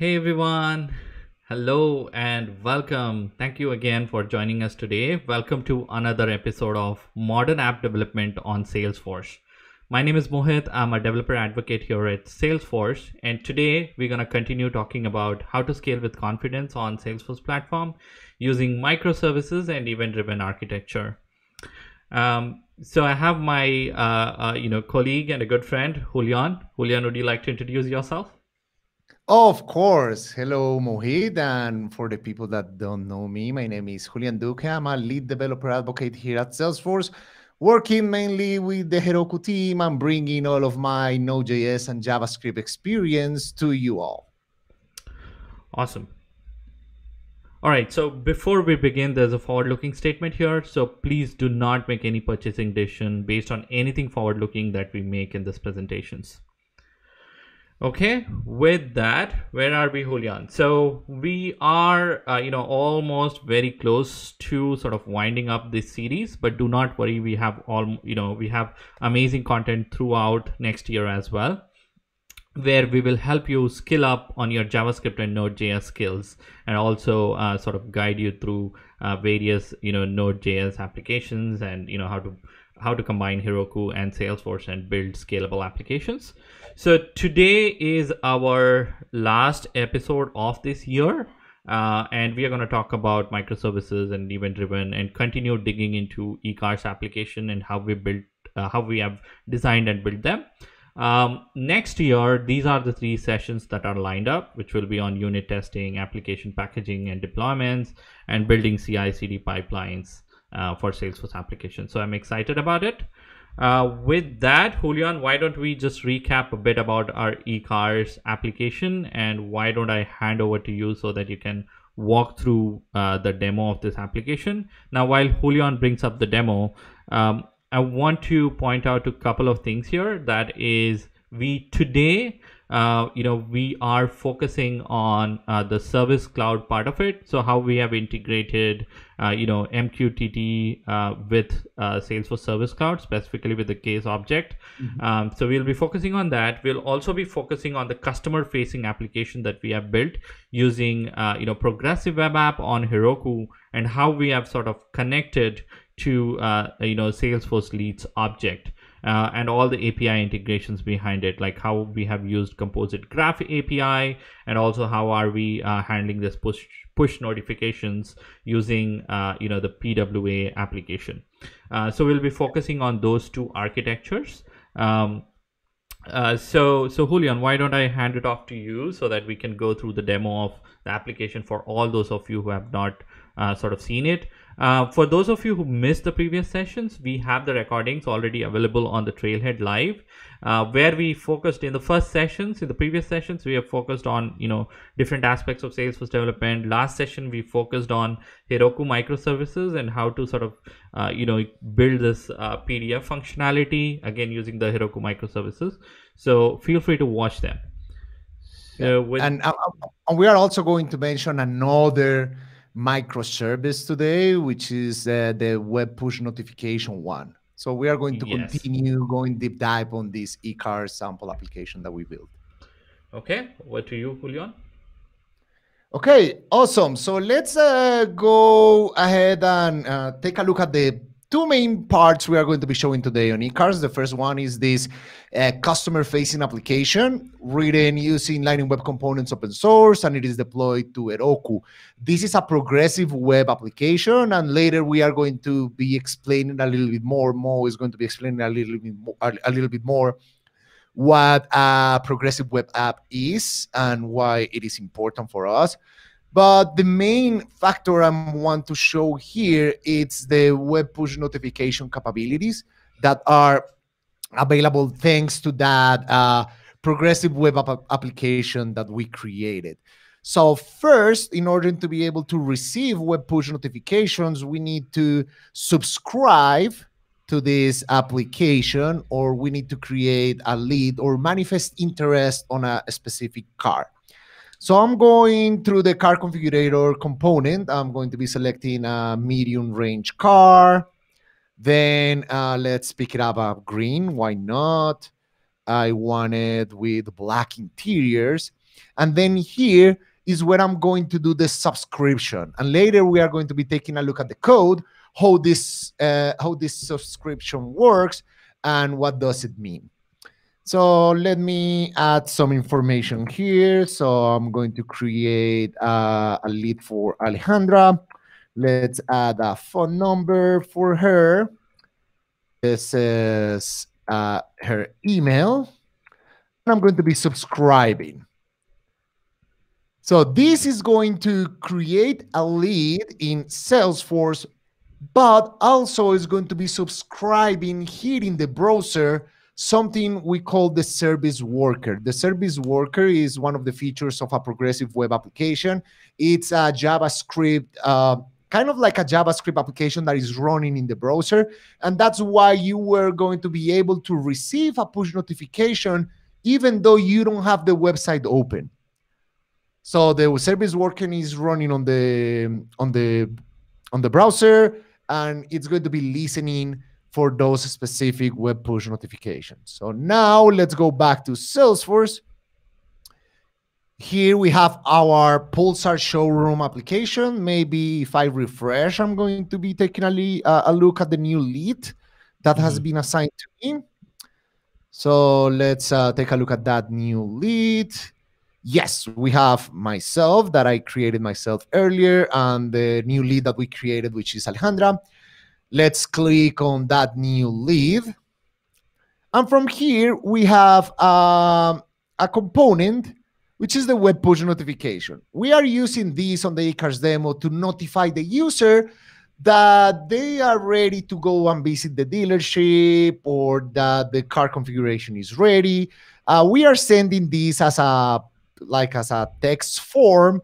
Hey everyone, hello and welcome. Thank you again for joining us today. Welcome to another episode of Modern App Development on Salesforce. My name is Mohit. I'm a developer advocate here at Salesforce, and today we're going to continue talking about how to scale with confidence on Salesforce platform using microservices and event-driven architecture. So I have my colleague and a good friend, Julian. Julian, would you like to introduce yourself? Of course. Hello, Mohit. And for the people that don't know me, my name is Julian Duque. I'm a lead developer advocate here at Salesforce, working mainly with the Heroku team and bringing all of my Node.js and JavaScript experience to you all. Awesome. All right, so before we begin, there's a forward-looking statement here. So please do not make any purchasing decision based on anything forward-looking that we make in this presentations. Okay, with that, where are we, Julian? So we are, almost very close to sort of winding up this series, but do not worry, we have we have amazing content throughout next year as well, where we will help you skill up on your JavaScript and Node.js skills, and also sort of guide you through various Node.js applications, and how to combine Heroku and Salesforce and build scalable applications. So today is our last episode of this year, and we are going to talk about microservices and event-driven, and continue digging into eCars application and how we have designed and built them. Next year, these are the 3 sessions that are lined up, which will be on unit testing, application packaging and deployments, and building CI/CD pipelines for Salesforce applications. So I'm excited about it. With that, Julian, why don't we just recap a bit about our eCars application, and why don't I hand over to you so that you can walk through the demo of this application. Now, while Julian brings up the demo, I want to point out a couple of things here. That is, we are focusing on the Service Cloud part of it. So how we have integrated, MQTT with Salesforce Service Cloud, specifically with the case object. So we'll be focusing on that. We'll also be focusing on the customer-facing application that we have built using, progressive web app on Heroku, and how we have sort of connected to Salesforce Leads object, and all the API integrations behind it, like how we have used Composite Graph API, and also how are we handling this push notifications using the PWA application. So we'll be focusing on those 2 architectures. So Julian, why don't I hand it off to you so that we can go through the demo of the application for all those of you who have not sort of seen it. For those of you who missed the previous sessions, we have the recordings already available on the Trailhead Live, where we focused in the previous sessions, we have focused on, different aspects of Salesforce development. Last session, we focused on Heroku microservices and how to sort of, build this PDF functionality, again, using the Heroku microservices. So feel free to watch them. So and we are also going to mention another microservice today, which is the web push notification one. So we are going to continue going deep dive on this eCars sample application that we built. Okay, over to you, Julian. Okay, awesome. So let's go ahead and take a look at the 2 main parts we are going to be showing today on eCars. The first one is this customer-facing application written using Lightning Web Components open source, and it is deployed to Heroku. This is a progressive web application, and later we are going to be explaining a little bit more. Mo is going to be explaining a little bit more what a progressive web app is and why it is important for us. But the main factor I want to show here is the web push notification capabilities that are available thanks to that progressive web application that we created. So first, in order to be able to receive web push notifications, we need to subscribe to this application, or we need to create a lead or manifest interest on a specific car. So I'm going through the car configurator component. I'm going to be selecting a medium range car. Then let's pick it up green. Why not? I want it with black interiors. And then here is where I'm going to do the subscription. And later we are going to be taking a look at the code, how this subscription works and what does it mean. So let me add some information here. So I'm going to create a lead for Alejandra. Let's add a phone number for her. This is her email. And I'm going to be subscribing. So this is going to create a lead in Salesforce, but also is going to be subscribing here in the browser something we call the service worker. The service worker is one of the features of a progressive web application. It's a JavaScript, kind of like a JavaScript application that is running in the browser. And that's why you were going to be able to receive a push notification even though you don't have the website open. So the service worker is running on the browser, and it's going to be listening for those specific web push notifications. So now let's go back to Salesforce. Here we have our Pulsar showroom application. Maybe if I refresh, I'm going to be taking a look at the new lead that has been assigned to me. So let's take a look at that new lead. Yes, we have myself that I created myself earlier, and the new lead that we created, which is Alejandra. Let's click on that new lead. And from here, we have a component, which is the web push notification. We are using this on the eCars demo to notify the user that they are ready to go and visit the dealership, or that the car configuration is ready. We are sending this as a text form,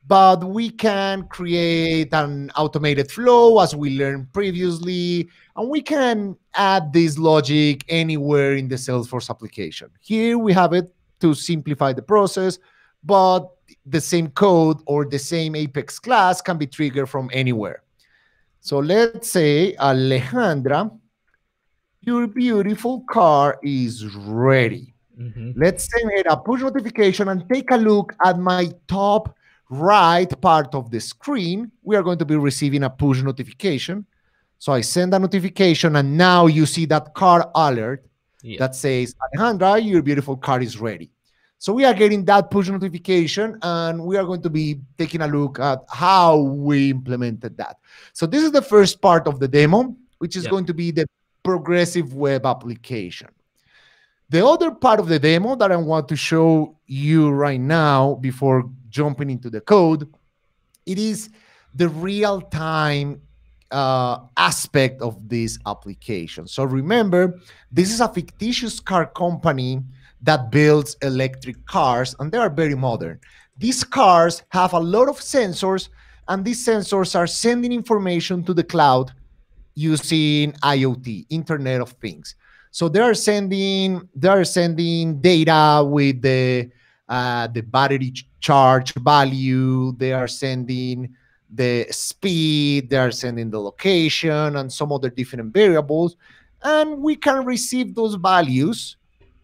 but we can create an automated flow as we learned previously, and we can add this logic anywhere in the Salesforce application. Here we have it to simplify the process, but the same code or the same Apex class can be triggered from anywhere. So let's say, Alejandra, your beautiful car is ready. Let's send her a push notification and take a look at my top right part of the screen. We are going to be receiving a push notification. So I send a notification, and now you see that car alert that says, Alejandra, your beautiful car is ready. So we are getting that push notification, and we are going to be taking a look at how we implemented that. So this is the first part of the demo, which is going to be the progressive web application. The other part of the demo that I want to show you right now before jumping into the code, it is the real-time aspect of this application. So remember, this is a fictitious car company that builds electric cars, and they are very modern. These cars have a lot of sensors, and these sensors are sending information to the cloud using IoT, Internet of Things. So they are sending data with the battery charge value. They are sending the speed. They are sending the location and some other different variables, and we can receive those values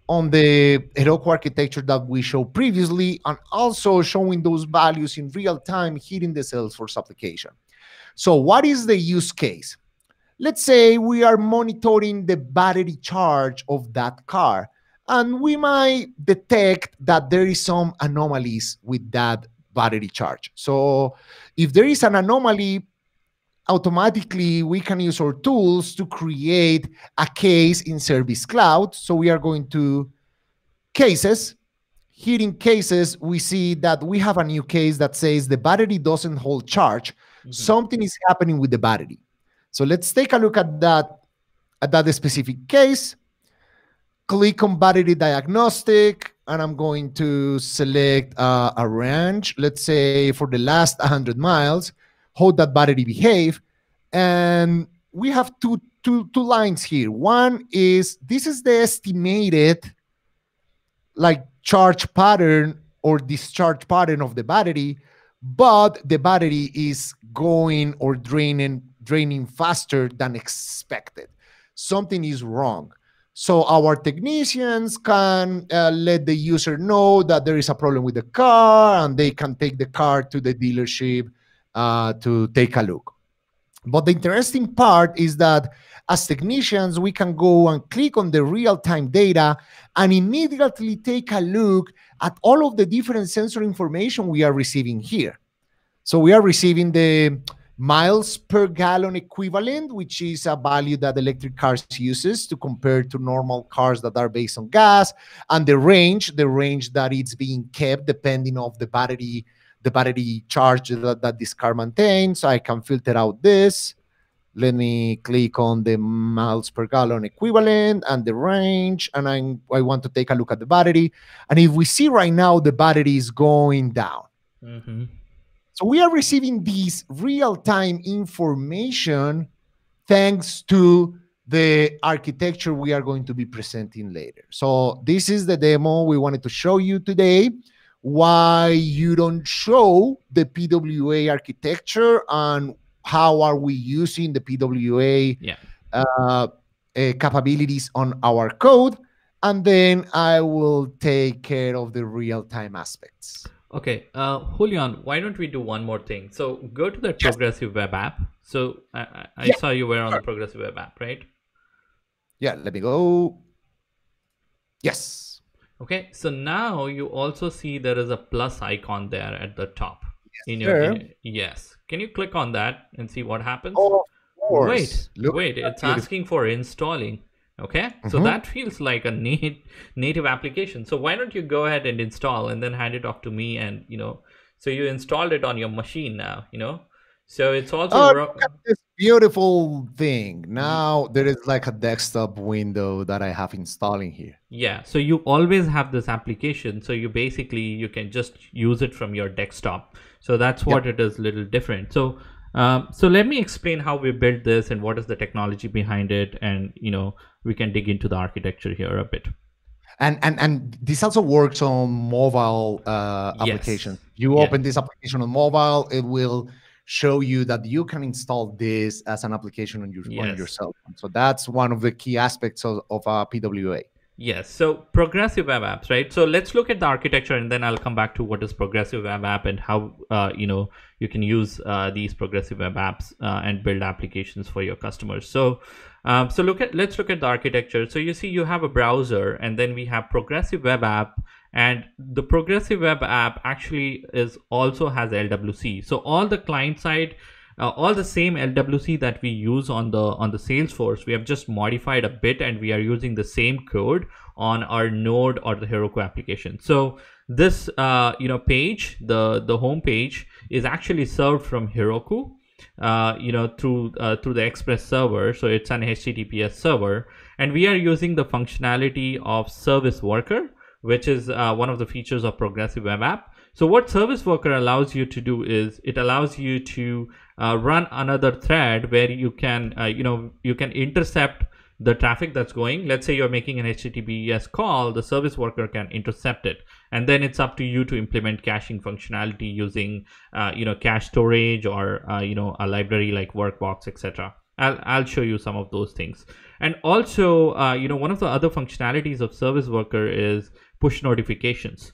on the Heroku architecture that we showed previously, and also showing those values in real time here in the Salesforce application. So what is the use case? Let's say we are monitoring the battery charge of that car, and we might detect that there is some anomalies with that battery charge. So if there is an anomaly, automatically we can use our tools to create a case in Service Cloud. So we are going to cases. Here in cases, we see that we have a new case that says the battery doesn't hold charge. Something is happening with the battery. So let's take a look at that specific case. Click on battery diagnostic, and I'm going to select a range. Let's say for the last 100 miles, how that battery behave. And we have two lines here. One is, this is the estimated charge pattern or discharge pattern of the battery, but the battery is going or draining faster than expected. Something is wrong. So our technicians can let the user know that there is a problem with the car, and they can take the car to the dealership to take a look. But the interesting part is that as technicians, we can go and click on the real-time data and immediately take a look at all of the different sensor information we are receiving here. So we are receiving the miles per gallon equivalent, which is a value that electric cars uses to compare to normal cars that are based on gas, and the range that it's being kept depending on the battery charge that this car maintains. So I can filter out this. Let me click on the miles per gallon equivalent and the range, and I want to take a look at the battery. And if we see right now, the battery is going down. Mm-hmm. So we are receiving this real-time information thanks to the architecture we are going to be presenting later. So this is the demo we wanted to show you today. Why you don't show the PWA architecture and how are we using the PWA capabilities on our code. And then I will take care of the real-time aspects. Okay, Julian, why don't we do one more thing? So go to the progressive web app. So I saw you were on the progressive web app, right? Yeah, let me go. Yes. Okay, so now you also see there is a plus icon there at the top. Yes. Can you click on that and see what happens? Oh, of course. Wait, it's asking for installing. Okay, so that feels like a native application. So why don't you go ahead and install and then hand it off to me, and so you installed it on your machine now, so it's also look at this beautiful thing. Now there is like a desktop window that I have installing here. Yeah, so you always have this application, so you can just use it from your desktop. So that's what it is, a little different. So so let me explain how we built this and what is the technology behind it, and we can dig into the architecture here a bit. And this also works on mobile applications. You open this application on mobile, it will show you that you can install this as an application on your cell phone. So that's one of the key aspects of PWA. Yes, so progressive web apps, right? So let's look at the architecture, and then I'll come back to what is progressive web app and how you can use these progressive web apps and build applications for your customers. So let's look at the architecture. So you see, you have a browser, and then we have progressive web app, and the progressive web app actually also has LWC. So all the client side, all the same LWC that we use on the Salesforce, we have just modified a bit, and we are using the same code on our Node or the Heroku application. So this page, the home page, is actually served from Heroku through the Express server. So it's an HTTPS server, and we are using the functionality of Service Worker, which is one of the features of progressive web app. So what Service Worker allows you to do is it allows you to run another thread where you can intercept the traffic that's going. Let's say you're making an HTTPS call, the Service Worker can intercept it, and then it's up to you to implement caching functionality using cache storage or a library like Workbox, etc. I'll show you some of those things. And also one of the other functionalities of Service Worker is push notifications.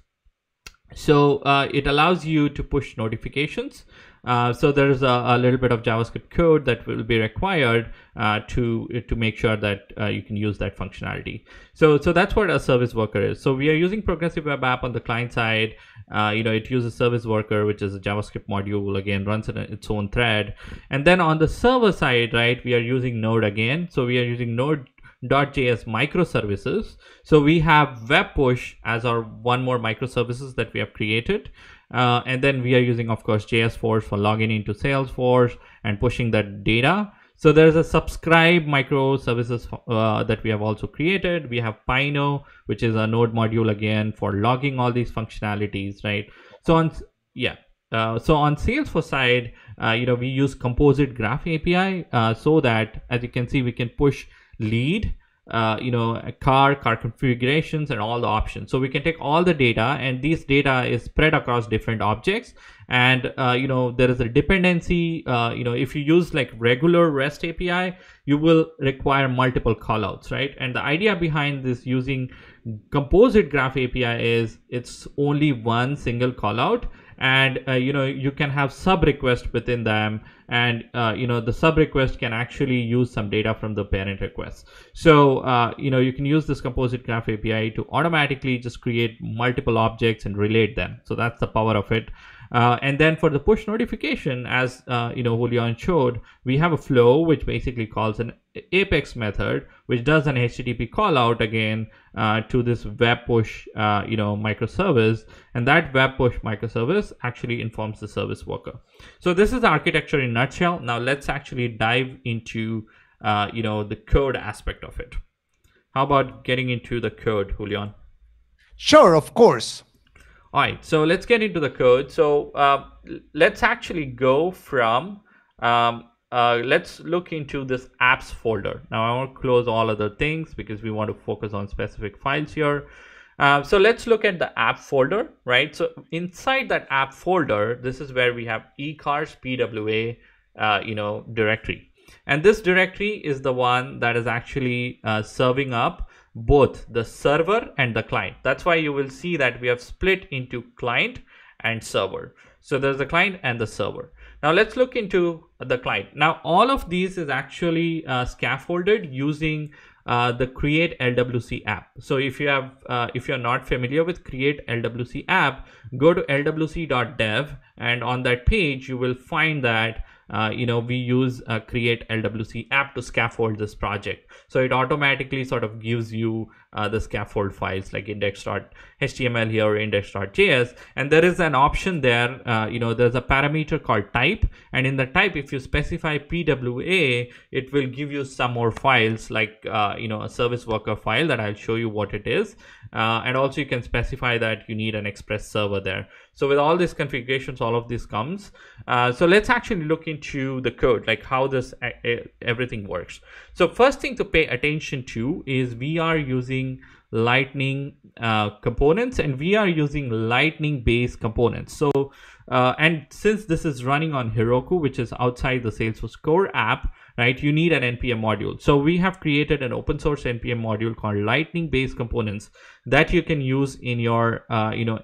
So it allows you to push notifications. So there's a little bit of JavaScript code that will be required to make sure that you can use that functionality. So that's what a Service Worker is. So we are using progressive web app on the client side. It uses Service Worker, which is a JavaScript module, again runs in its own thread. And then on the server side, right, we are using Node again. So we are using Node.js microservices. So we have web push as our one more microservices that we have created. And then we are using, of course, JSForce for logging into Salesforce and pushing that data. So there's a subscribe microservices that we have also created. We have Pino, which is a Node module again for logging all these functionalities, right? So on Salesforce side, we use Composite Graph API so that, as you can see, we can push lead a car configurations and all the options. So we can take all the data, and this data is spread across different objects. And there is a dependency. If you use like regular REST API, you will require multiple callouts, right? And the idea behind this using composite graph API is it's only one single callout, and you can have sub requests within them, and the sub request can actually use some data from the parent request. So you can use this composite graph API to automatically just create multiple objects and relate them. So that's the power of it. And then for the push notification, as Julian showed, we have a flow which basically calls an Apex method, which does an HTTP call out again to this web push microservice, and that web push microservice actually informs the service worker. So this is the architecture in a nutshell. Now let's actually dive into the code aspect of it. How about getting into the code, Julian? Sure, of course. All right, so let's get into the code. So let's actually go from, let's look into this apps folder. Now I want to close all other things because we want to focus on specific files here. So let's look at the app folder, right? So inside that app folder, this is where we have eCars PWA, directory. And this directory is the one that is actually serving up both the server and the client. That's why you will see that we have split into client and server. So there's the client and the server. Now let's look into the client. Now all of these is actually scaffolded using the create LWC app. So if you're not familiar with create LWC app, go to lwc.dev, and on that page you will find that we use create LWC app to scaffold this project. So it automatically sort of gives you the scaffold files like index.html here, index.js, and there is an option there. There's a parameter called type, and in the type, if you specify PWA, it will give you some more files like a service worker file that I'll show you what it is, and also you can specify that you need an express server there. So with all these configurations, all of this comes. So let's actually look into the code, like how this everything works. So first thing to pay attention to is we are using Lightning components, and we are using Lightning based components. So and since this is running on Heroku, which is outside the Salesforce core app, right, you need an npm module. So we have created an open source npm module called Lightning based components that you can use in your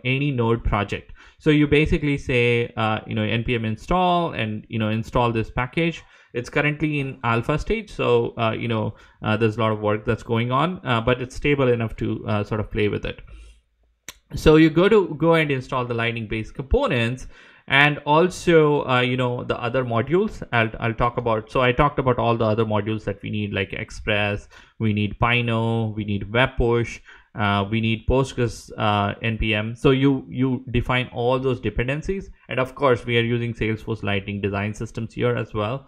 any node project. So you basically say npm install and install this package. It's currently in alpha stage, so there's a lot of work that's going on, but it's stable enough to sort of play with it. So you go and install the Lightning based components, and also the other modules I'll talk about. So I talked about all the other modules that we need, like Express, we need Pino, we need Web Push, we need Postgres npm. So you define all those dependencies, and of course we are using Salesforce Lightning design systems here as well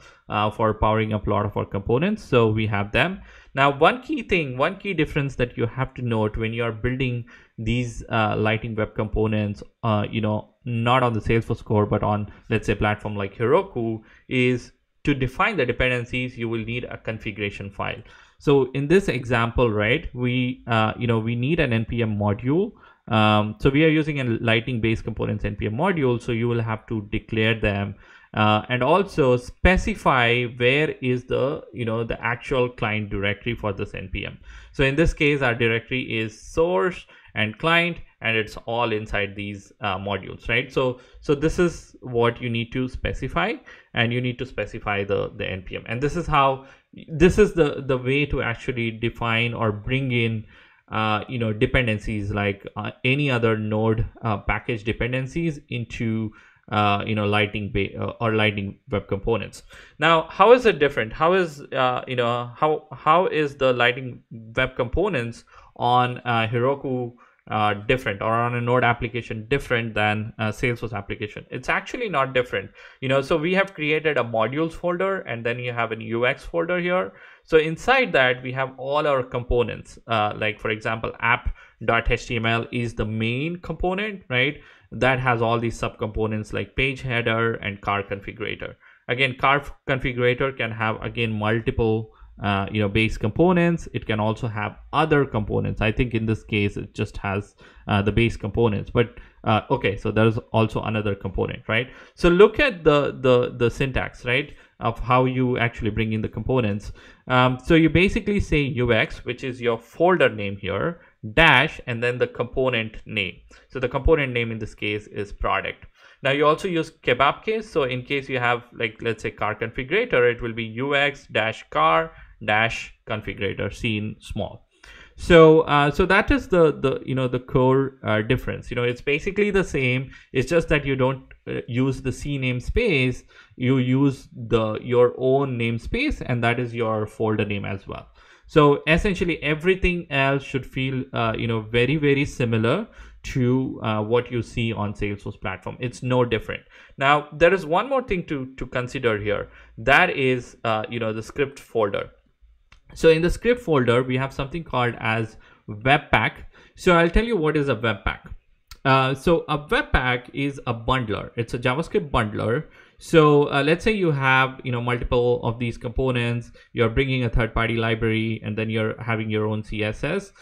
for powering up a lot of our components. So we have them. Now one key difference that you have to note when you are building these Lightning web components, not on the Salesforce core but on, let's say, platform like Heroku, is to define the dependencies you will need a configuration file. So in this example, right, we need an npm module. So we are using a Lightning based components npm module. So you will have to declare them and also specify where is the the actual client directory for this npm. So in this case, our directory is source and client, and it's all inside these modules, right? So this is what you need to specify, and you need to specify the npm, and this is the way to actually define or bring in dependencies like any other node package dependencies into Lightning or Lightning web components. Now, how is it different? How is how is the Lightning web components on Heroku different, or on a node application different than a Salesforce application? It's actually not different. So we have created a modules folder, and then you have an UX folder here. So inside that we have all our components, like for example, app.html is the main component, right? That has all these subcomponents like page header and car configurator. Again, car configurator can have again multiple base components. It can also have other components. I think in this case it just has the base components, but okay, so there's also another component, right? So look at the syntax, right, of how you actually bring in the components. So you basically say UX, which is your folder name here, dash, and then the component name. So the component name in this case is product. Now you also use kebab case. So in case you have, like, let's say car configurator, it will be UX dash car dash configurator, seen small. So so that is the core difference. It's basically the same. It's just that you don't use the C namespace. You use your own namespace, and that is your folder name as well. So essentially everything else should feel very, very similar to what you see on Salesforce platform. It's no different. Now there is one more thing to consider here. That is the script folder. So in the script folder, we have something called as Webpack. So I'll tell you what is a Webpack. So a Webpack is a bundler. It's a JavaScript bundler. So let's say you have multiple of these components. You're bringing a third-party library, and then you're having your own CSS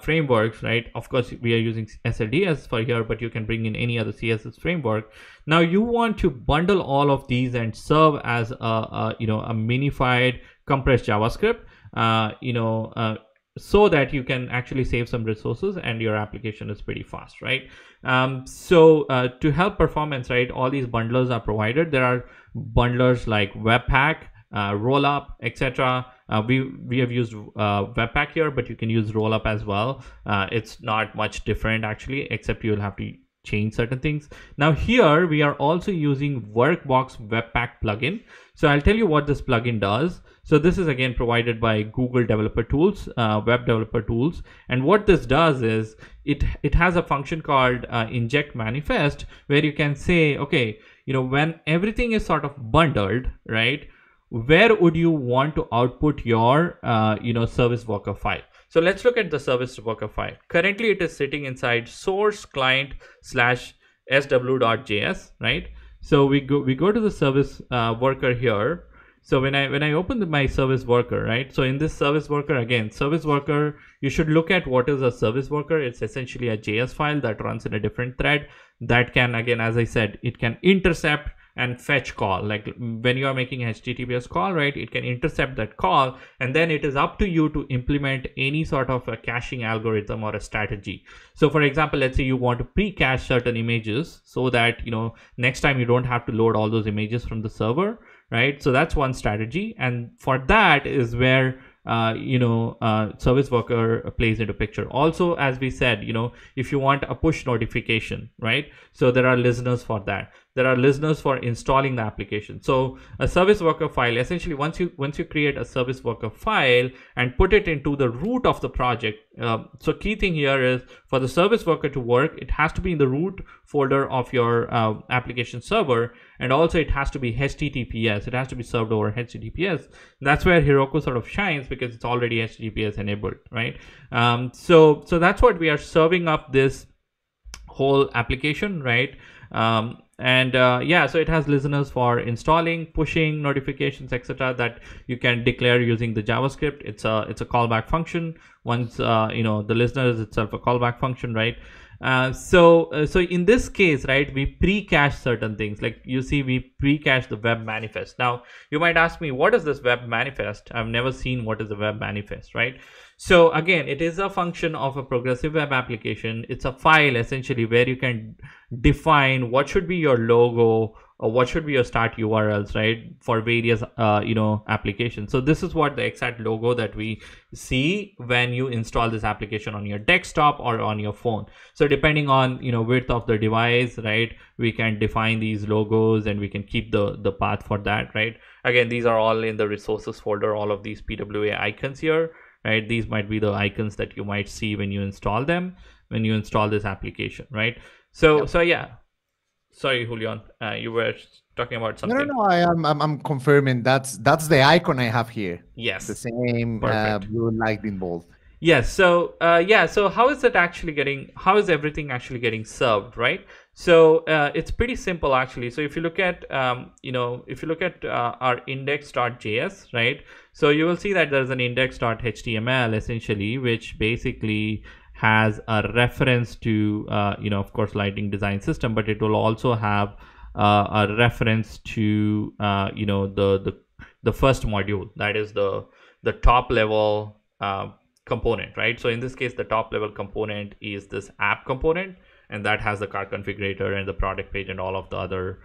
frameworks, right? Of course, we are using SLDS for here, but you can bring in any other CSS framework. Now you want to bundle all of these and serve as a minified compressed JavaScript. So that you can actually save some resources and your application is pretty fast, right? So to help performance, right, all these bundlers are provided. There are bundlers like Webpack, Rollup, etc. We have used Webpack here, but you can use Rollup as well. It's not much different actually, except you'll have to change certain things. Now here we are also using Workbox Webpack plugin. So I'll tell you what this plugin does. So this is again provided by Google Developer Tools, Web Developer Tools. And what this does is it has a function called inject manifest, where you can say, okay, when everything is sort of bundled, right, where would you want to output your service worker file? So let's look at the service worker file. Currently, it is sitting inside source client /sw.js, right? So we go to the service worker here. So when I open my service worker, right? So in this service worker, again, service worker, you should look at what is a service worker. It's essentially a JS file that runs in a different thread that can, again, as I said, it can intercept and fetch call. Like when you are making HTTPS call, right, it can intercept that call, and then it is up to you to implement any sort of a caching algorithm or a strategy. So for example, let's say you want to pre-cache certain images so that next time you don't have to load all those images from the server, right? So that's one strategy, and for that is where service worker plays into picture. Also, as we said, if you want a push notification, right? So there are listeners for that. There are listeners for installing the application. So a service worker file, essentially, once you create a service worker file and put it into the root of the project. So key thing here is for the service worker to work, it has to be in the root folder of your application server, and also it has to be HTTPS. It has to be served over HTTPS. That's where Heroku sort of shines, because it's already HTTPS enabled, right? So that's what we are serving up this whole application, right? So it has listeners for installing, pushing notifications, etc., that you can declare using the JavaScript. It's a callback function. Once the listener is itself a callback function, right? So in this case, right, we pre-cache certain things. Like you see, we pre-cache the web manifest. Now you might ask me, what is this web manifest? I've never seen what is a web manifest, right? So again, it is a function of a progressive web application. It's a file essentially where you can define what should be your logo or what should be your start URLs, right, for various applications. So this is what the exact logo that we see when you install this application on your desktop or on your phone. So depending on width of the device, right, we can define these logos and we can keep the path for that, right? Again, these are all in the resources folder, all of these PWA icons here, right? These might be the icons that you might see when you install them, when you install this application, right? So yeah. Sorry, Julian, you were talking about something. No, I'm confirming that's the icon I have here. Yes. The same blue lightning bolt. Yes. So yeah. So how is it actually getting? How is everything actually getting served, right? So it's pretty simple actually. So if you look at if you look at our index.js, right? So you will see that there's an index.html essentially, which basically has a reference to of course lighting design system, but it will also have a reference to the first module, that is the top level component, right? So in this case, the top level component is this app component, and that has the car configurator and the product page and all of the other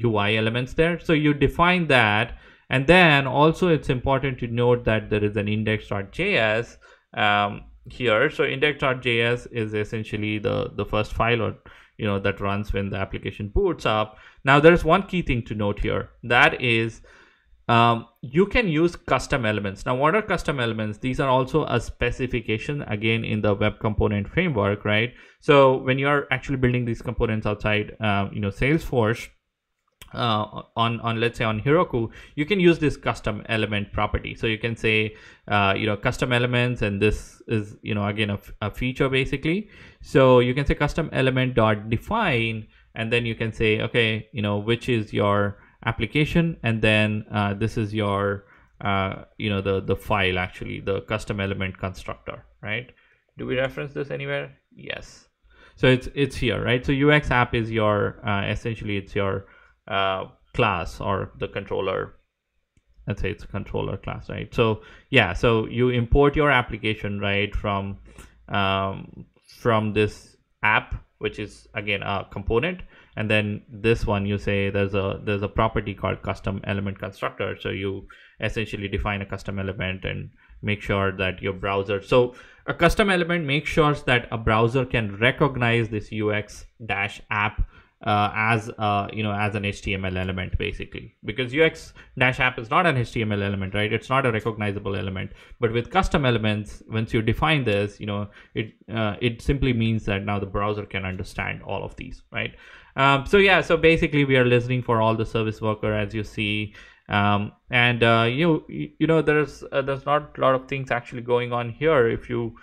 UI elements there. So you define that, and then also it's important to note that there is an index.js here. So index.js is essentially the first file, or that runs when the application boots up. Now there's one key thing to note here, that is you can use custom elements. Now what are custom elements? These are also a specification again in the web component framework, right? So when you're actually building these components outside Salesforce, on let's say on Heroku, you can use this custom element property. So you can say custom elements, and this is again a feature basically. So you can say custom element dot define, and then you can say, okay, which is your application, and then this is your the file, actually the custom element constructor, right? Do we reference this anywhere? Yes. So it's here, right? So UX app is your essentially it's your class, or the controller. Let's say it's a controller class, right? So yeah, so you import your application, right, from this app, which is again a component, and then this one you say there's a property called custom element constructor. So you essentially define a custom element and make sure that your browser, so a custom element makes sure that a browser can recognize this UX dash app as an HTML element, basically, because UX dash app is not an HTML element, right? It's not a recognizable element. But with custom elements, once you define this, it simply means that now the browser can understand all of these, right? So yeah, so basically we are listening for all the service worker, as you see, and there's not a lot of things actually going on here. If you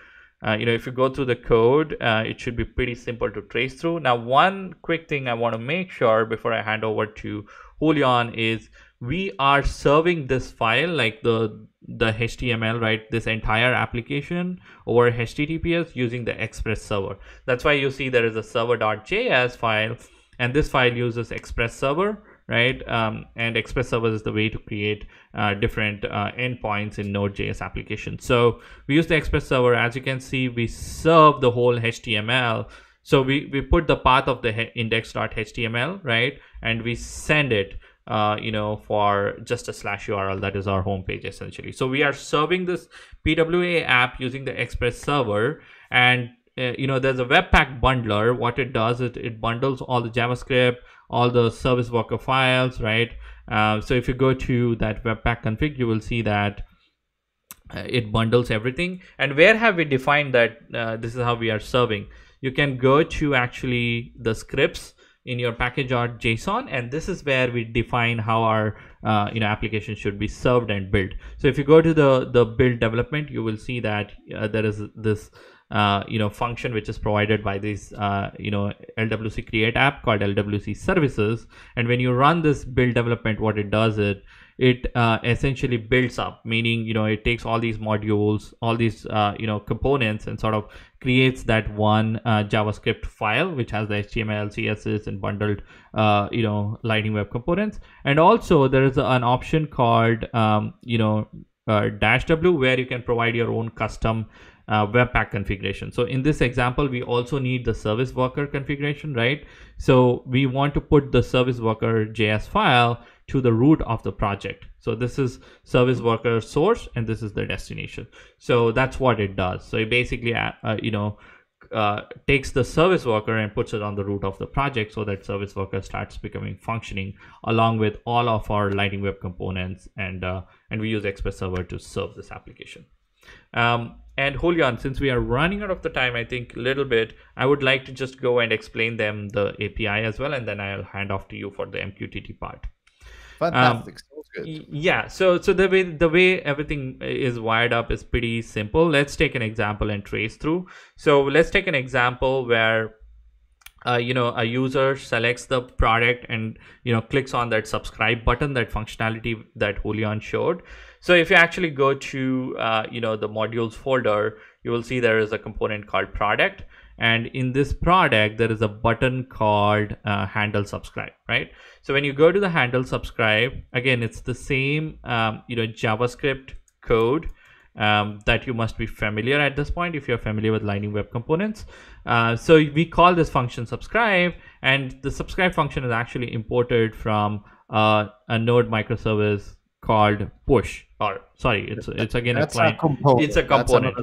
if you go through the code, it should be pretty simple to trace through. Now, one quick thing I want to make sure before I hand over to Julian is we are serving this file, like the HTML, right, this entire application over HTTPS using the Express server. That's why you see there is a server.js file, and this file uses Express server, right? And Express server is the way to create different endpoints in Node.js applications. So we use the Express server. As you can see, we serve the whole HTML. So we put the path of the index.html, right? And we send it for just a /URL, that is our homepage essentially. So we are serving this PWA app using the Express server, and there's a Webpack bundler. What it does is it bundles all the JavaScript, all the service worker files, right? So if you go to that Webpack config, you will see that it bundles everything. And where have we defined that this is how we are serving? You can go to actually the scripts in your package.json, and this is where we define how our application should be served and built. So if you go to the build development, you will see that there is this function which is provided by this LWC create app called LWC services. And when you run this build development, what it does is it essentially builds up, meaning it takes all these modules, all these components, and sort of creates that one JavaScript file which has the HTML, CSS, and bundled Lightning Web Components. And also there is an option called -w, where you can provide your own custom Webpack configuration. So in this example, we also need the service worker configuration, right? So we want to put the service worker JS file to the root of the project. So this is service worker source, and this is the destination. So that's what it does. So it basically takes the service worker and puts it on the root of the project, so that service worker starts becoming functioning along with all of our Lightning Web Components, and we use Express server to serve this application. And Julian, since we are running out of the time, I think a little bit, I would like to just go and explain them the API as well, and then I'll hand off to you for the MQTT part. Fantastic. Sounds good. Yeah, so the way everything is wired up is pretty simple. Let's take an example and trace through. So let's take an example where a user selects the product and clicks on that subscribe button, that functionality that Julian showed. So if you actually go to the modules folder, you will see there is a component called product, and in this product there is a button called handle subscribe, right? So when you go to the handle subscribe, again it's the same JavaScript code that you must be familiar at this point if you're familiar with Lightning Web Components. So we call this function subscribe, and the subscribe function is actually imported from a Node microservice called push. Or sorry, it's again a client. It's a component.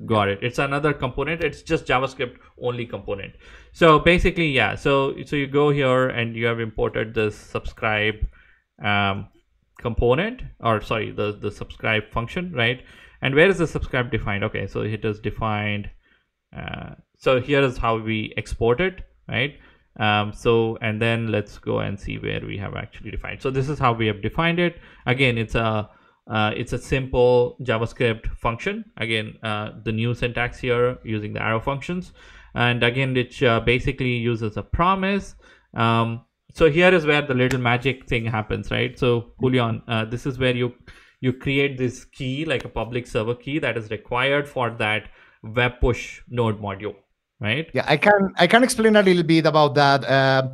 Got it. It's another component. It's just JavaScript only component. So basically, yeah. So you go here and you have imported this subscribe component, or sorry, the subscribe function, right? And where is the subscribe defined? Okay, so it is defined. So here is how we export it, right? And then let's go and see where we have actually defined. So this is how we have defined it. Again, it's a simple JavaScript function. Again, the new syntax here using the arrow functions, and again, it basically uses a promise. So here is where the little magic thing happens, right? So Julian, this is where you create this key, like a public server key that is required for that web push node module, right? Yeah, I can explain a little bit about that.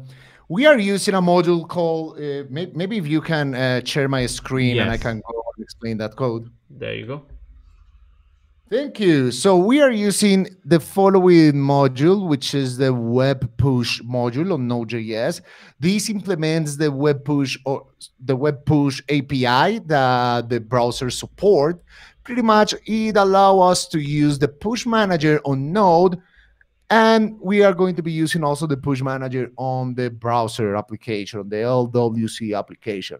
We are using a module called, maybe if you can share my screen. Yes. And I can go and explain that code. There you go. Thank you. So we are using the following module, which is the web push module on Node.js. This implements the web push API that the browser support. Pretty much it allows us to use the push manager on Node, and we are going to be using also the push manager on the browser application, the LWC application.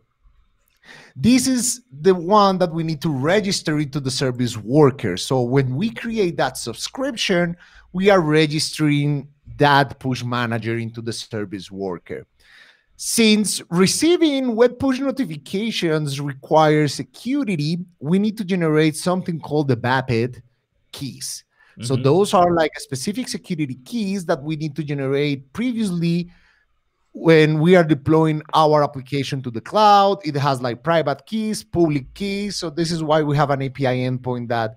This is the one that we need to register into the service worker. So when we create that subscription, we are registering that push manager into the service worker. Since receiving web push notifications requires security, we need to generate something called the BAPID keys. Mm-hmm. So those are like specific security keys that we need to generate previously when we are deploying our application to the cloud. It has like private keys, public keys. So this is why we have an API endpoint that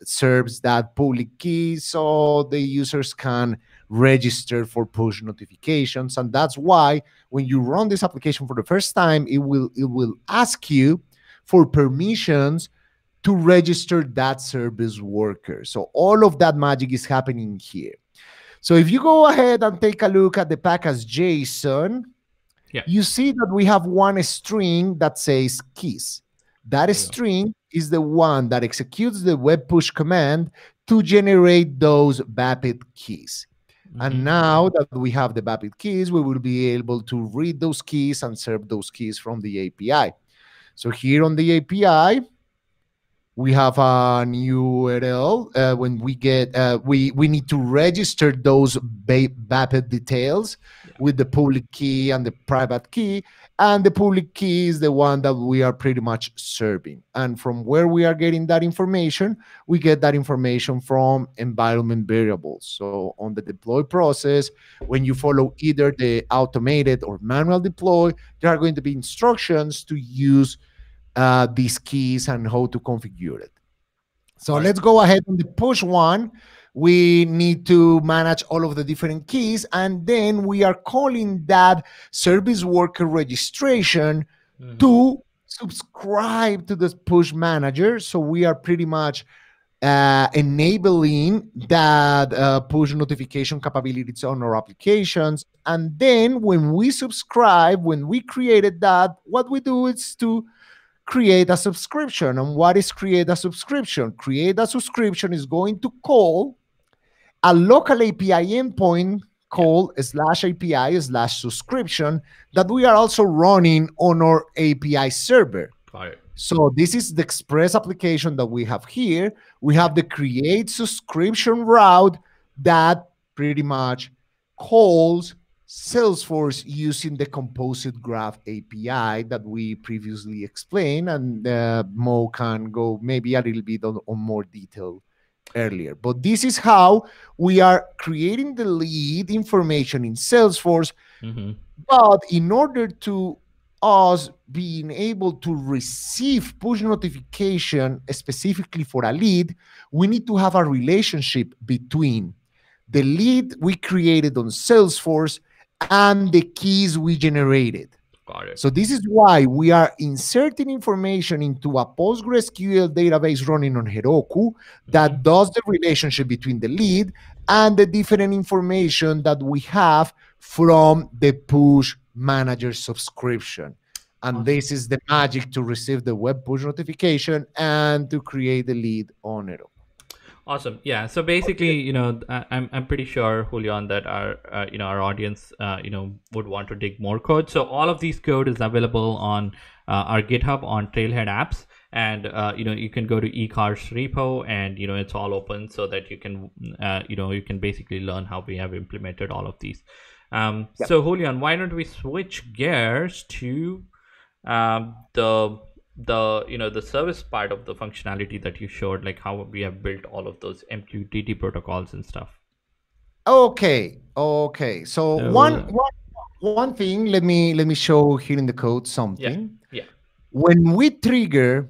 serves that public key, so the users can register for push notifications. And that's why when you run this application for the first time, it will ask you for permissions to register that service worker. So all of that magic is happening here. So if you go ahead and take a look at the package JSON, you see that we have one string that says keys. That string is the one that executes the web push command to generate those BAPID keys. Mm-hmm. And now that we have the BAPID keys, we will be able to read those keys and serve those keys from the API. So here on the API, we have a new URL. When we get, we need to register those BAPID details with the public key and the private key. And the public key is the one that we are pretty much serving. And from where we are getting that information, we get that information from environment variables. So on the deploy process, when you follow either the automated or manual deploy, there are going to be instructions to use these keys and how to configure it. So let's go ahead on the push one. We need to manage all of the different keys, and then we are calling that service worker registration to subscribe to the push manager. So we are pretty much enabling that push notification capabilities on our applications. And then when we subscribe, when we created that, what we do is to create a subscription. And what is create a subscription? Create a subscription is going to call a local API endpoint called /API/subscription that we are also running on our API server. Got it. So this is the express application that we have here. We have the create subscription route that pretty much calls Salesforce using the Composite Graph API that we previously explained, and Mo can go maybe a little bit on more detail earlier. But this is how we are creating the lead information in Salesforce. But in order to us being able to receive push notification specifically for a lead, we need to have a relationship between the lead we created on Salesforce and the keys we generated. Got it. So this is why we are inserting information into a PostgreSQL database running on Heroku that does the relationship between the lead and the different information that we have from the push manager subscription. And this is the magic to receive the web push notification and to create the lead on Heroku. Awesome. Yeah. So basically, I'm pretty sure, Julian, that our audience, would want to dig more code. So all of these code is available on our GitHub on Trailhead Apps, and you can go to eCars repo, and it's all open so that you can basically learn how we have implemented all of these. So Julian, why don't we switch gears to the service part of the functionality that you showed, like how we have built all of those MQTT protocols and stuff. Okay. So one thing, let me show here in the code something. Yeah. When we trigger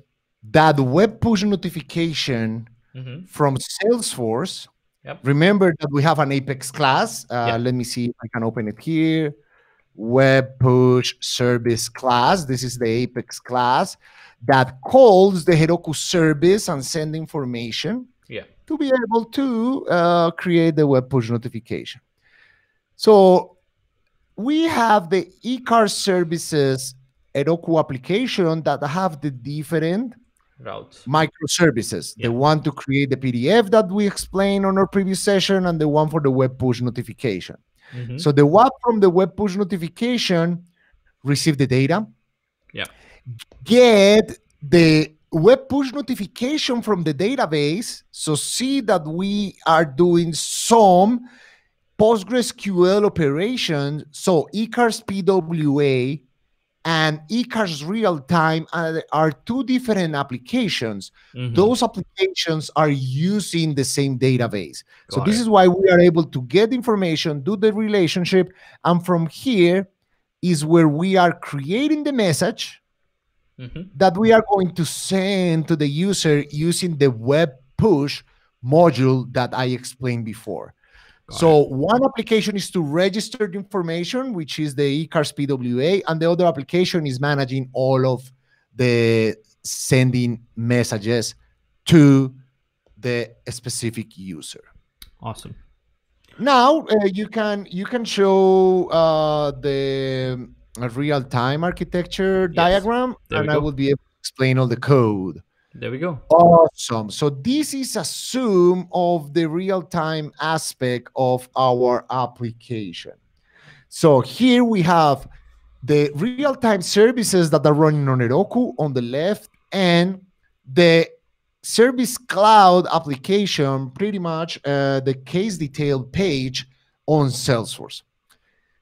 that web push notification from Salesforce, remember that we have an Apex class. Let me see if I can open it here. Web push service class. This is the Apex class that calls the Heroku service and send information to be able to create the web push notification. So we have the eCars services Heroku application that have the different routes, microservices. The one to create the PDF that we explained on our previous session, and the one for the web push notification. So the one from the web push notification receive the data, get the web push notification from the database. So see that we are doing some PostgreSQL operations. So eCars PWA and eCars real time are two different applications. Those applications are using the same database. So this is why we are able to get information, do the relationship, and from here is where we are creating the message that we are going to send to the user using the web push module that I explained before. So one application is to register the information, which is the eCars PWA, and the other application is managing all of the sending messages to the specific user. Awesome. Now you can show the real-time architecture diagram, and I will be able to explain all the code. There we go. Awesome. So this is a zoom of the real-time aspect of our application. So here we have the real-time services that are running on Heroku on the left, and the Service Cloud application, pretty much the case detail page on Salesforce.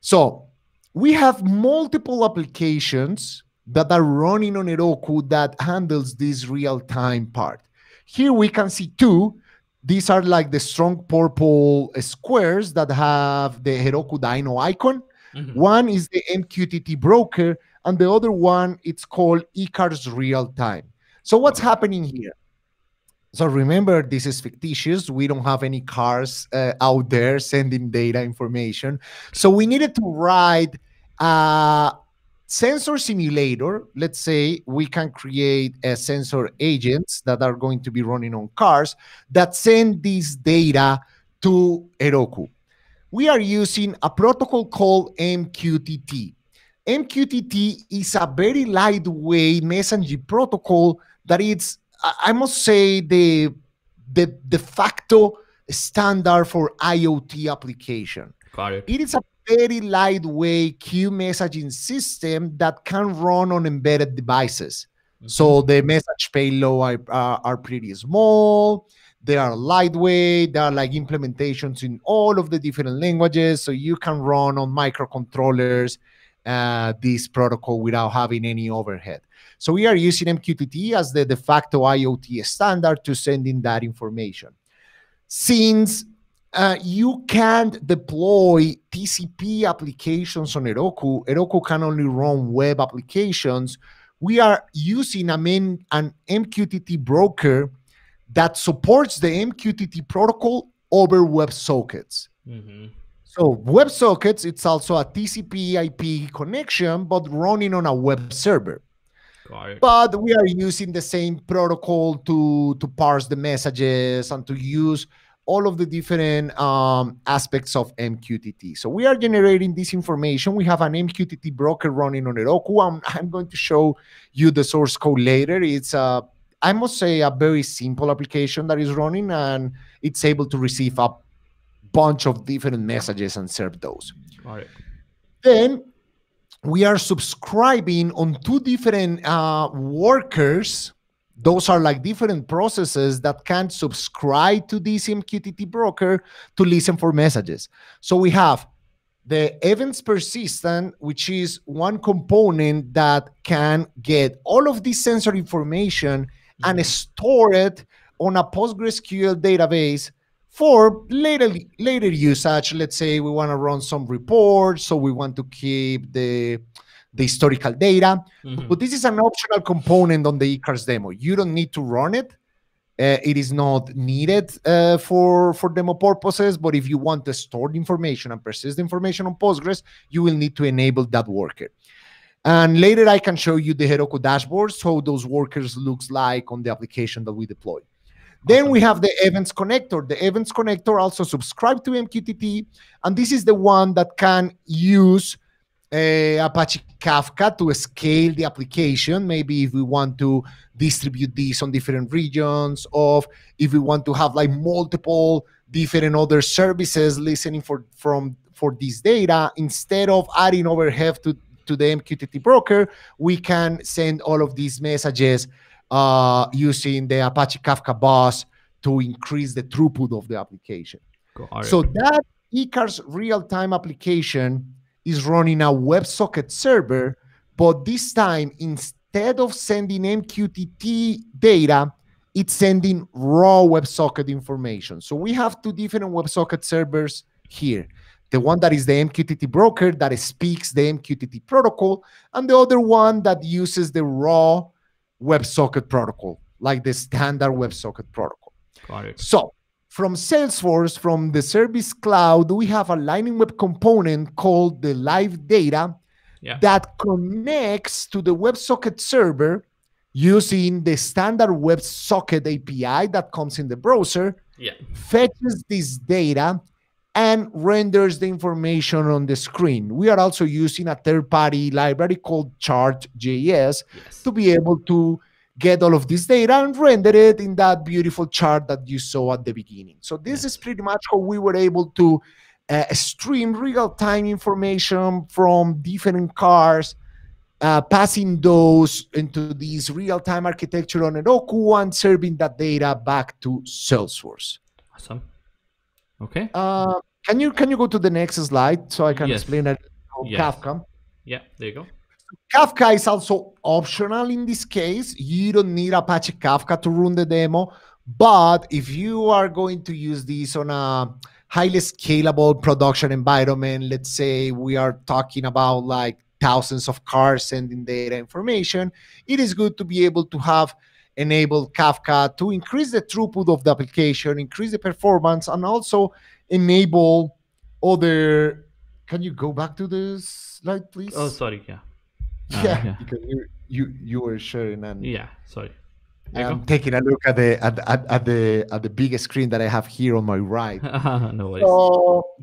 So we have multiple applications that are running on Heroku that handles this real-time part. Here we can see two. These are like the strong purple squares that have the Heroku Dino icon. One is the MQTT broker, and the other one, it's called eCars real time. So what's happening here? So remember, this is fictitious. We don't have any cars out there sending data information. So we needed to write a sensor simulator. Let's say we can create a sensor agents that are going to be running on cars that send this data to Heroku. We are using a protocol called MQTT. MQTT is a very lightweight messaging protocol that it's, I must say, the de facto standard for IoT application. Got it. It is a very lightweight queue messaging system that can run on embedded devices. So the message payload are pretty small. They are lightweight. They are like implementations in all of the different languages. So you can run on microcontrollers this protocol without having any overhead. So we are using MQTT as the de facto IoT standard to send in that information. Since you can't deploy TCP applications on Heroku, Heroku can only run web applications, we are using an MQTT broker that supports the MQTT protocol over WebSockets. Mm-hmm. So WebSockets, it's also a TCP IP connection, but running on a web server. But we are using the same protocol to parse the messages and to use all of the different aspects of MQTT. So we are generating this information. We have an MQTT broker running on Heroku. I'm going to show you the source code later. It's I must say, a very simple application that is running, and it's able to receive a bunch of different messages and serve those. All right. Then we are subscribing on two different workers. Those are like different processes that can subscribe to this MQTT broker to listen for messages. So we have the events persistent, which is one component that can get all of this sensor information and store it on a PostgreSQL database for later usage. Let's say we want to run some reports, so we want to keep the historical data. But this is an optional component on the eCars demo. You don't need to run it. It is not needed for demo purposes, but if you want to store the information and persist the information on Postgres, you will need to enable that worker. And later I can show you the Heroku dashboards, how those workers looks like on the application that we deploy. Then we have the events connector. The events connector also subscribe to MQTT, and this is the one that can use Apache Kafka to scale the application. Maybe if we want to distribute these on different regions, or if we want to have like multiple different other services listening for this data, instead of adding overhead to the MQTT broker, we can send all of these messages using the Apache Kafka bus to increase the throughput of the application. So that eCars real-time application is running a WebSocket server, but this time, instead of sending MQTT data, it's sending raw WebSocket information. So we have two different WebSocket servers here. The one that is the MQTT broker that speaks the MQTT protocol, and the other one that uses the raw WebSocket protocol, like the standard WebSocket protocol. Got it. So from Salesforce, from the Service Cloud, we have a Lightning Web component called the Live Data that connects to the WebSocket server using the standard WebSocket API that comes in the browser, fetches this data, and renders the information on the screen. We are also using a third-party library called Chart.js to be able to get all of this data and render it in that beautiful chart that you saw at the beginning. So this is pretty much how we were able to stream real-time information from different cars, passing those into this real-time architecture on Heroku and serving that data back to Salesforce. Awesome. Okay. Can you go to the next slide so I can explain that Kafka? Yeah, there you go. Kafka is also optional in this case. You don't need Apache Kafka to run the demo, but if you are going to use this on a highly scalable production environment, let's say we are talking about like thousands of cars sending data information, it is good to be able to have enabled Kafka to increase the throughput of the application, increase the performance, and also enable other. Can you go back to this slide, please? Oh, sorry. Because you were sharing, and sorry. I'm taking a look at the biggest screen that I have here on my right. No worries.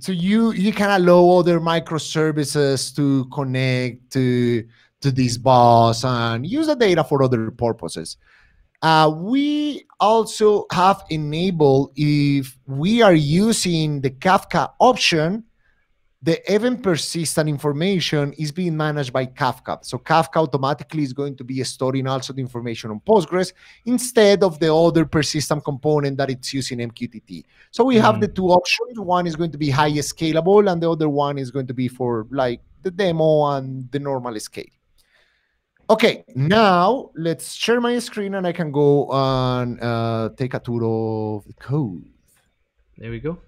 So you can allow other microservices to connect to this bus and use the data for other purposes. We also have enabled, if we are using the Kafka option, the event persistent information is being managed by Kafka. So Kafka automatically is going to be storing also the information on Postgres instead of the other persistent component that it's using MQTT. So we have the two options. One is going to be high scalable, and the other one is going to be for like the demo and the normal scale. Okay, now let's share my screen and I can go and take a tour of the code. There we go.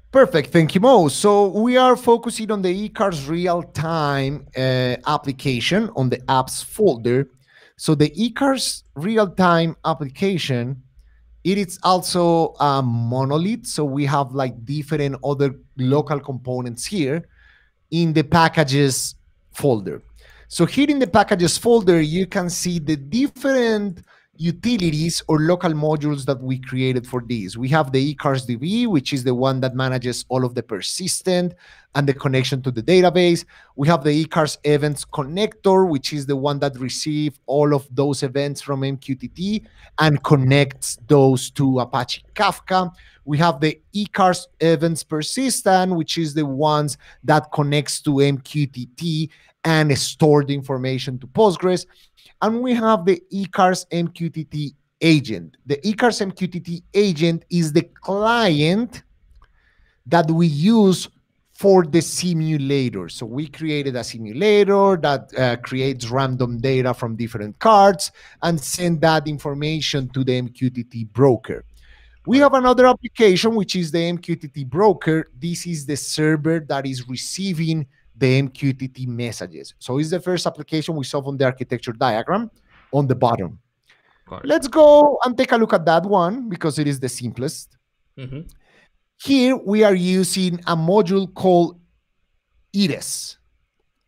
Perfect, thank you, Mo. So we are focusing on the eCars real-time application on the apps folder. So the eCars real-time application, it is also a monolith. So we have like different other local components here in the packages folder. So here in the packages folder, you can see the different utilities or local modules that we created for these. We have the eCars DB, which is the one that manages all of the persistent and the connection to the database. We have the eCars events connector, which is the one that receives all of those events from MQTT and connects those to Apache Kafka. We have the eCars events persistent, which is the ones that connects to MQTT and store the information to Postgres. And we have the eCars MQTT agent. The eCars MQTT agent is the client that we use for the simulator. So we created a simulator that creates random data from different cards and send that information to the MQTT broker. We have another application, which is the MQTT broker. This is the server that is receiving the MQTT messages. So it's the first application we saw from the architecture diagram on the bottom. Let's go and take a look at that one because it is the simplest. Here we are using a module called Eres,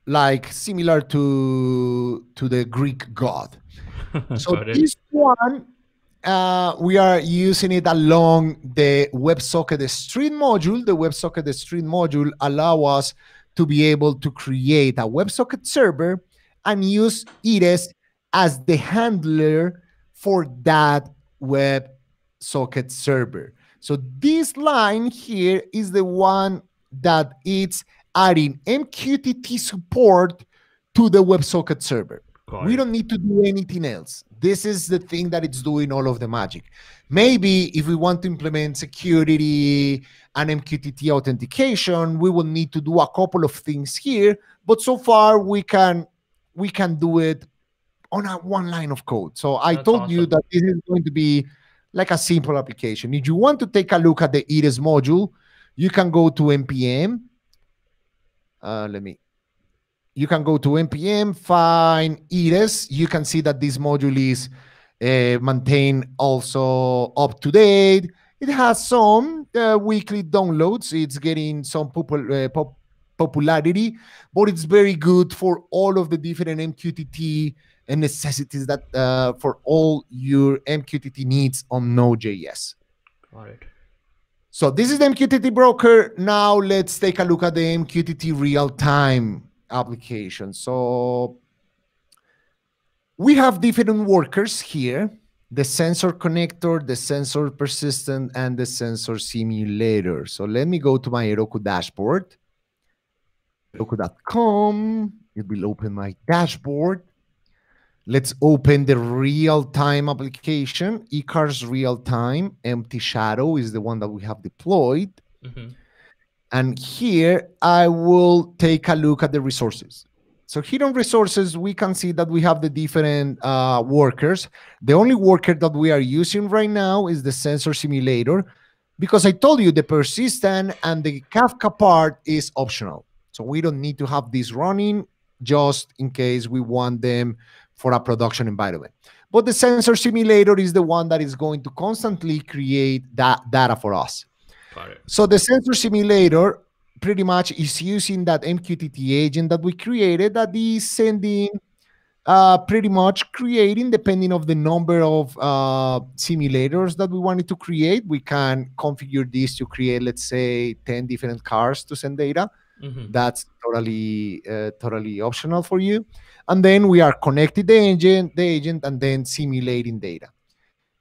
like similar to the Greek god. So this one, we are using it along the WebSocket string module. The WebSocket string module allows us to be able to create a WebSocket server and use Eres as the handler for that WebSocket server. So this line here is the one that it's adding MQTT support to the WebSocket server. We don't need to do anything else. This is the thing that it's doing all of the magic. Maybe if we want to implement security and MQTT authentication, we will need to do a couple of things here. But so far, we can do it on one line of code. So I told you that this is going to be like a simple application. If you want to take a look at the Eres module, you can go to NPM. You can go to NPM, find Eres. You can see that this module is maintained also up to date. It has some weekly downloads. It's getting some popularity, but it's very good for all of the different MQTT and necessities that for all your MQTT needs on Node.js. Got it. So this is the MQTT broker. Now let's take a look at the MQTT real-time application. So we have different workers here: the sensor connector, the sensor persistent, and the sensor simulator. So let me go to my Heroku dashboard. Heroku.com. It will open my dashboard. Let's open the real-time application. eCars real-time. Empty shadow is the one that we have deployed. And here I will take a look at the resources. So here on resources, we can see that we have the different workers. The only worker that we are using right now is the sensor simulator, because I told you the persistent and the Kafka part is optional. So we don't need to have this running just in case we want them for a production environment. But the sensor simulator is the one that is going to constantly create that data for us. Got it. So the sensor simulator pretty much is using that MQTT agent that we created that is sending, pretty much creating, depending of the number of simulators that we wanted to create. We can configure this to create, let's say, 10 different cars to send data. That's totally optional for you. And then we are connecting the agent and then simulating data.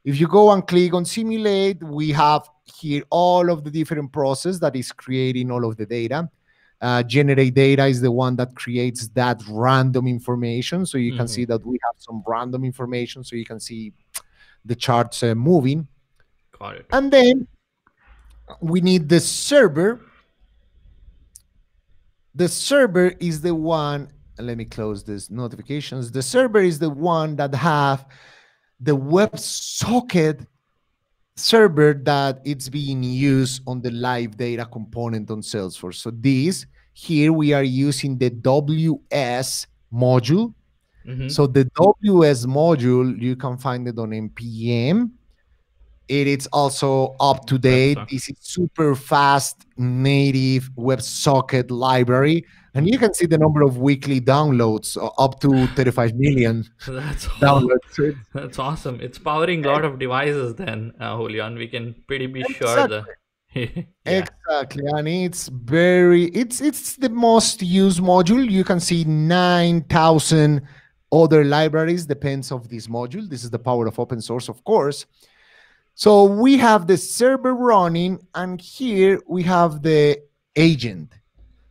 If you go and click on simulate, we have here all of the different process that is creating all of the data. Generate data is the one that creates that random information. So you can see that we have some random information. So you can see the charts moving. Got it. And then we need the server. The server is the one, let me close these notifications. The server is the one that have the WebSocket server that it's being used on the live data component on Salesforce. So this here we are using the WS module. So the WS module, you can find it on npm. It is also up to date. This is super fast native WebSocket library. And you can see the number of weekly downloads, up to 35 million downloads. That's awesome. It's powering a lot of devices then, Julian. We can pretty be sure that. Exactly. And it's the most used module. You can see 9,000 other libraries depends of this module. This is the power of open source, of course. So we have the server running, and here we have the agent.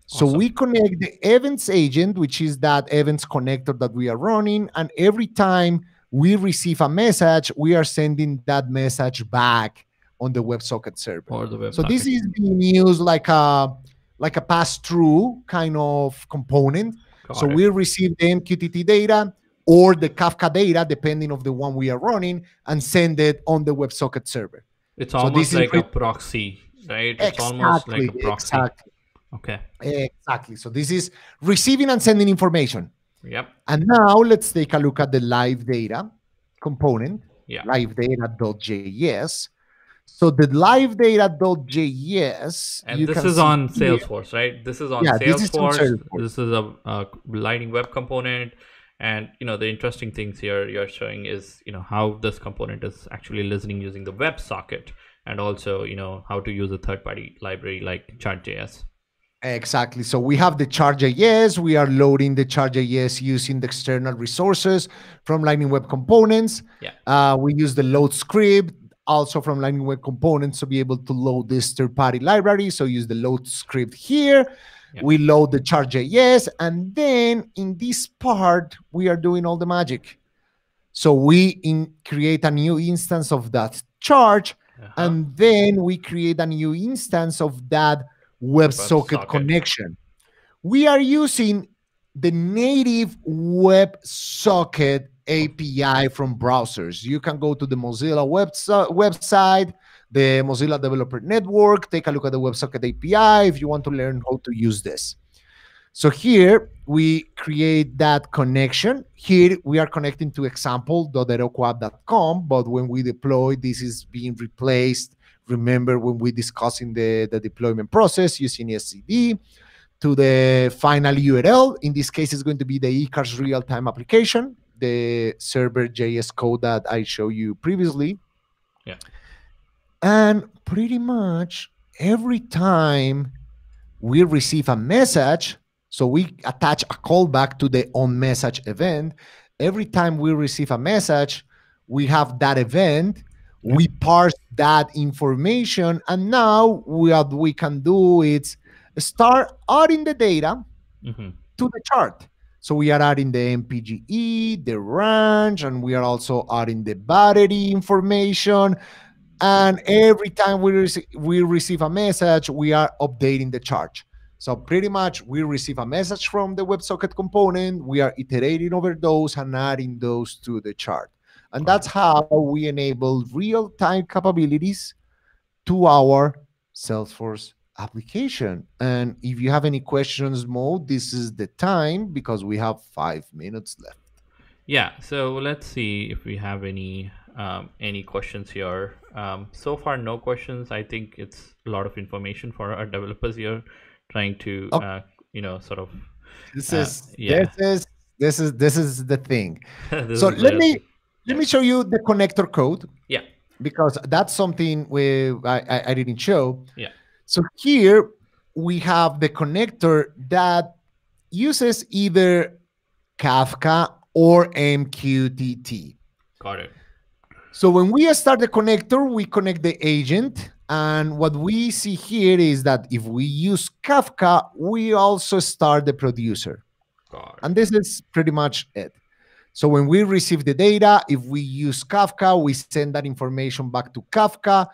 So we connect the events agent, which is that events connector that we are running. And every time we receive a message, we are sending that message back on the WebSocket server. Or the so this is being used like a pass-through kind of component. We receive the MQTT data or the Kafka data, depending on the one we are running, and send it on the WebSocket server. It's almost like a proxy, right? It's almost like a proxy. Exactly. Okay. Exactly. So this is receiving and sending information. Yep. And now let's take a look at the live data component, live data.js. So the live data.js, and this is on Salesforce, right? This is on Salesforce. This is a Lightning Web component. And, the interesting things here you're showing is, how this component is actually listening using the WebSocket, and also, how to use a third-party library like Chart.js. Exactly. So we have the Chart.js. We are loading the Chart.js using the external resources from Lightning Web Components. We use the load script also from Lightning Web Components to be able to load this third-party library. So use the load script here. We load the Chart.js, and then in this part, we are doing all the magic. So we create a new instance of that chart, and then we create a new instance of that WebSocket connection. We are using the native WebSocket API from browsers. You can go to the Mozilla website, the Mozilla Developer Network, take a look at the WebSocket API if you want to learn how to use this. So here we create that connection. Here we are connecting to example.herokuapp.com, but when we deploy, this is being replaced. Remember when we discussing the deployment process using SCD to the final URL. In this case, it's going to be the eCars real-time application, the server JS code that I showed you previously. And pretty much every time we receive a message, so we attach a callback to the onMessage event. Every time we receive a message, we have that event. We parse that information, and now what we can do is start adding the data to the chart. So we are adding the MPGE, the range, and we are also adding the battery information. And every time we receive a message, we are updating the chart. So pretty much we receive a message from the WebSocket component, we are iterating over those and adding those to the chart. And that's how we enable real-time capabilities to our Salesforce application. And if you have any questions, Mo, this is the time because we have 5 minutes left. Yeah, so let's see if we have any questions here. So far, no questions. I think it's a lot of information for our developers here, trying to sort of. This is the thing. So let me show you the connector code. Yeah. Because that's something I didn't show. Yeah. So here we have the connector that uses either Kafka or MQTT. Got it. So when we start the connector, we connect the agent, And what we see here is that if we use Kafka, we also start the producer. Got And it. this is pretty much it. So when we receive the data, if we use Kafka, we send that information back to Kafka.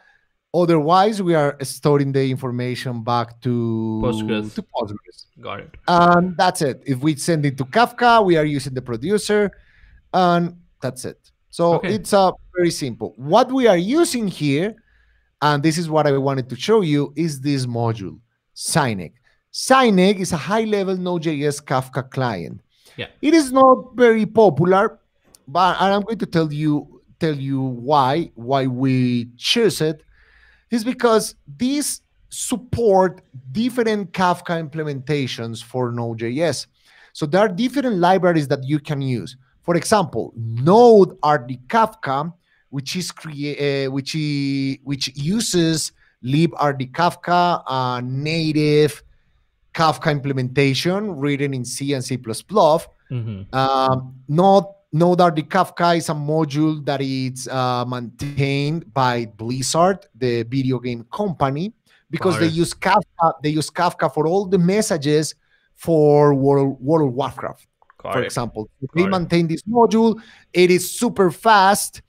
Otherwise, we are storing the information back Postgres. to Postgres. Got it. And that's it. If we send it to Kafka, we are using the producer, and that's it. So Okay. it's very simple. What we are using here, and this is what I wanted to show you, is this module, Synec. Synec is a high-level Node.js Kafka client. Yeah. It is not very popular, but and I'm going to tell you why we choose it. Is because these support different Kafka implementations for Node.js. So there are different libraries that you can use. For example, Node.RD Kafka, which uses librd Kafka, a native Kafka implementation written in C and C++. Node.RD Kafka is a module that is maintained by Blizzard, the video game company, because they use Kafka. They use Kafka for all the messages for World of Warcraft, for example. They maintain this module. It is super fast.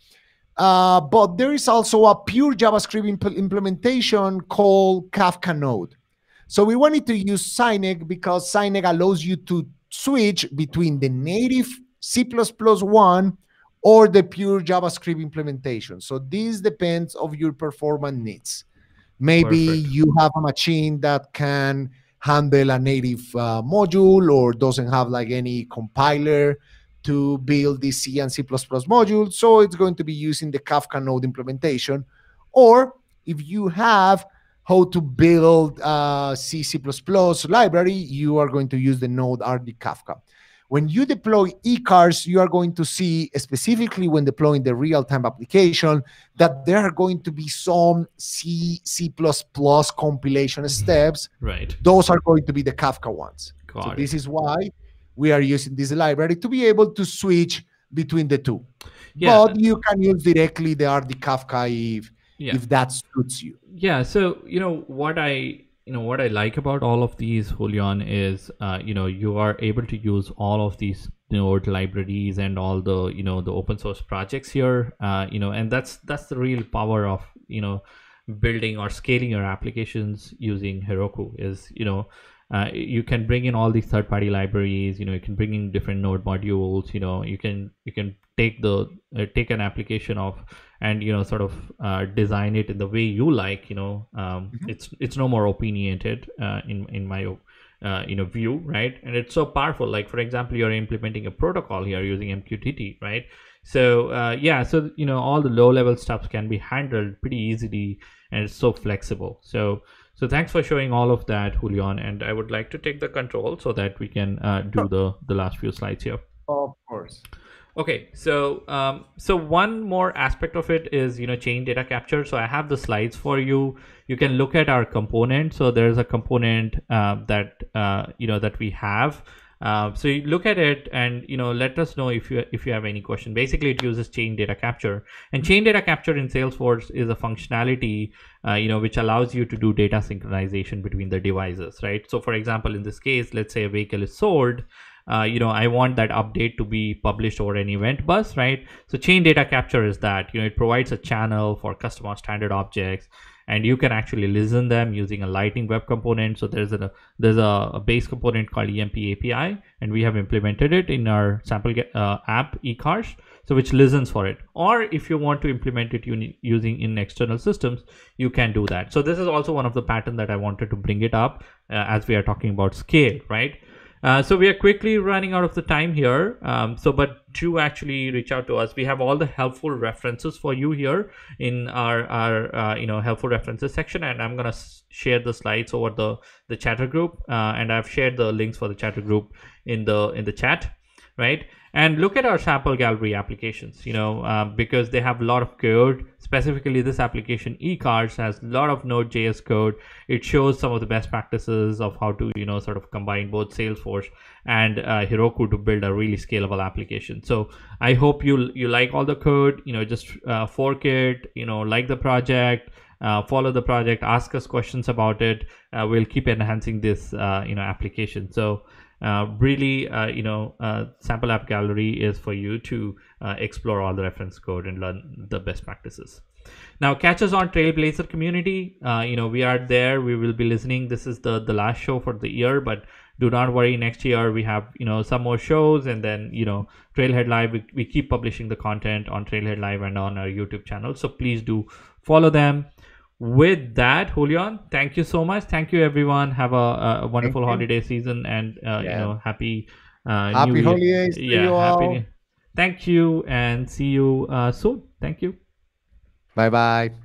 But there is also a pure JavaScript implementation called Kafka Node. So we wanted to use Synec because Synec allows you to switch between the native C++1 or the pure JavaScript implementation. So this depends of your performance needs. Maybe you have a machine that can handle a native module or doesn't have like any compiler to build the C and C++ module. So it's going to be using the Kafka Node implementation. Or if you have how to build C++ library, you are going to use the Node.RD Kafka. When you deploy eCars, you are going to see, specifically when deploying the real-time application, that there are going to be some C++ compilation steps. Right. Those are going to be the Kafka ones. Got it. This is why we are using this library to be able to switch between the two. Yeah. But you can use directly the RD Kafka if that suits you. Yeah. So what I like about all of these, Julian, is you are able to use all of these Node libraries and all the the open source projects here, and that's the real power of building or scaling your applications using Heroku. Is you can bring in all these third-party libraries. You can bring in different Node modules. You can take an application of and sort of design it in the way you like. It's no more opinionated in my view, right? And it's so powerful. Like, for example, you're implementing a protocol here using MQTT, right? So all the low-level stuff can be handled pretty easily, and it's so flexible. So thanks for showing all of that, Julian. And I would like to take the control so that we can do the last few slides here. Of course. Okay, so one more aspect of it is chain data capture. So I have the slides for you. You can look at our component. So there's a component that we have. So you look at it and let us know if you have any question. Basically, it uses chain data capture, and chain data capture in Salesforce is a functionality which allows you to do data synchronization between the devices, right? So for example, in this case, let's say a vehicle is sold. I want that update to be published over an event bus, right? So chain data capture is that it provides a channel for customer standard objects, and you can actually listen them using a Lightning Web component. So there's a base component called EMP API, and we have implemented it in our sample app eCars, so which listens for it. Or if you want to implement it using in external systems, you can do that. So this is also one of the patterns that I wanted to bring it up as we are talking about scale, right? So we are quickly running out of the time here. But to actually reach out to us, we have all the helpful references for you here in our helpful references section, and I'm gonna share the slides over the chatter group, and I've shared the links for the chatter group in the chat, right? And look at our sample gallery applications, because they have a lot of code. Specifically, this application eCars has a lot of Node.js code. It shows some of the best practices of how to, sort of combine both Salesforce and Heroku to build a really scalable application. So I hope you like all the code. Just fork it. Like the project. follow the project, ask us questions about it. We'll keep enhancing this application. So really, sample app gallery is for you to explore all the reference code and learn the best practices. Now, catch us on Trailblazer community. We are there. We will be listening. This is the last show for the year, but do not worry. Next year we have some more shows, and then Trailhead Live. We keep publishing the content on Trailhead Live and on our YouTube channel. So please do follow them. With that, Julian, thank you so much. Thank you, everyone. Have a wonderful holiday season, and happy happy New holidays Year. to you all. Thank you, and see you soon. Thank you. Bye bye.